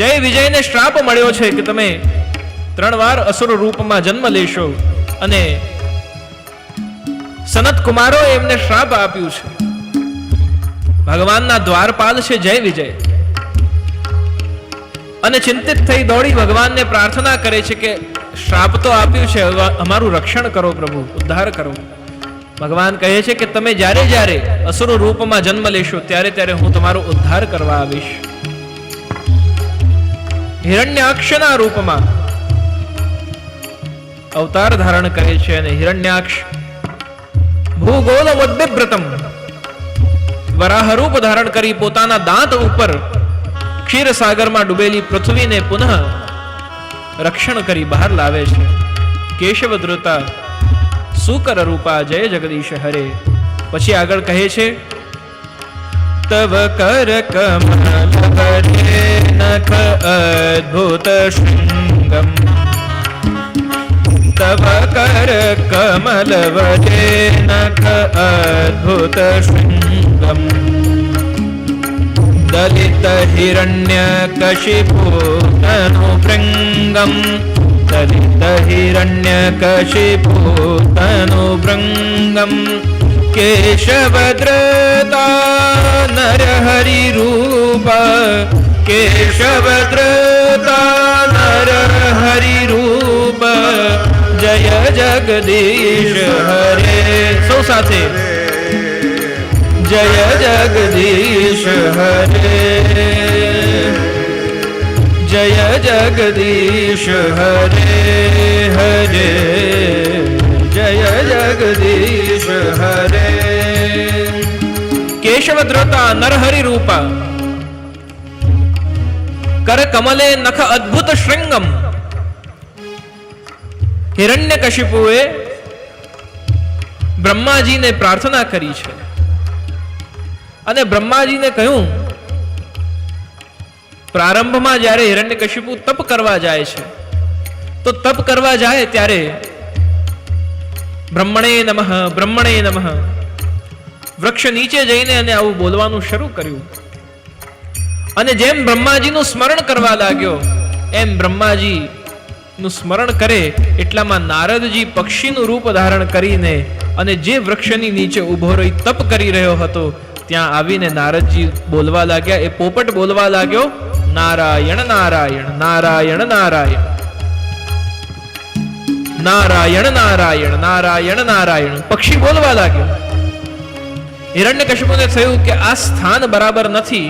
જય વિજયને શ્રાપ મળ્યો છે કે તમે 3 વાર અસુર રૂપમાં જન્મ લેશો, અને સનત કુમારો એમને શ્રાપ આપ્યું છે. ભગવાનના દ્વારપાલ છે જય વિજય, અને ચિંતિત થઈ દોડી ભગવાનને પ્રાર્થના કરે છે કે શ્રાપ તો આપ્યું છે, અમારું રક્ષણ કરો પ્રભુ, ઉદ્ધાર કરો. ભગવાન કહે છે કે તમે જ્યારે જ્યારે અસુર રૂપમાં જન્મ લેશો ત્યારે ત્યારે હું તમારો ઉદ્ધાર કરવા આવીશ. હિરણ્યાક્ષના રૂપમાં અવતાર ધારણ કરે છે, અને હિરણ્યાક્ષ ભૂગોલ વદ્વ્રતમ વરાહ રૂપ ધારણ કરી પોતાના દાંત ઉપર ક્ષીરસાગરમાં ડૂબેલી પૃથ્વીને પુનઃ રક્ષણ કરી બહાર લાવે છે. કેશવ ધૃતા સુકર રૂપા જય જગદીશ હરે. પછી આગળ કહે છે તવ કર કમલ હરે નખ અદ્ભુત શૃંગમ, તવ કર કમલ વરે નખ અદ્ભુત શૃંગમ, દલિત હિરણ્ય કશિપુ તનુ ભૃંગમ, દલિત હિરણ્ય કશિપુ તનુ ભૃંગમ, કેશવદ્રતા નર હરિ રૂપ, કેશવદ્રતા નર હરિ રૂપ, જય જગદીશ હરે. સૌ સાથે જય જગદીશ હરે, જય જગદીશ હરે હરે, જય જગદીશ હરે. કેશવદ્રતા નરહરિ રૂપા, કર કમલે નખ અદ્ભુત શૃંગમ. હિરણ્યકશિપુએ બ્રહ્માજીને પ્રાર્થના કરી છે, અને બ્રહ્માજીને કહ્યું, પ્રારંભમાં જ્યારે હિરણ્યકશિપુ તપ કરવા જાય છે, તો તપ કરવા જાય ત્યારે બ્રહ્મણે નમઃ બ્રહ્મણે નમઃ વૃક્ષ નીચે જઈને અને આવું બોલવાનું શરૂ કર્યું. અને જેમ બ્રહ્માજીનું સ્મરણ કરવા લાગ્યો, એમ બ્રહ્માજીનું સ્મરણ કરે એટલામાં નારદજી પક્ષીનું રૂપ ધારણ કરીને અને જે વૃક્ષની નીચે ઉભો રહી તપ કરી રહ્યો હતો ત્યાં આવીને નારદજી બોલવા લાગ્યા. એ પોપટ બોલવા લાગ્યો, નારાયણ નારાયણ નારાયણ નારાયણ નારાયણ નારાયણ નારાયણ નારાયણ. પક્ષી બોલવા લાગ્યો. હિરણ્યકશિપુને થયું કે આ સ્થાન બરાબર નથી,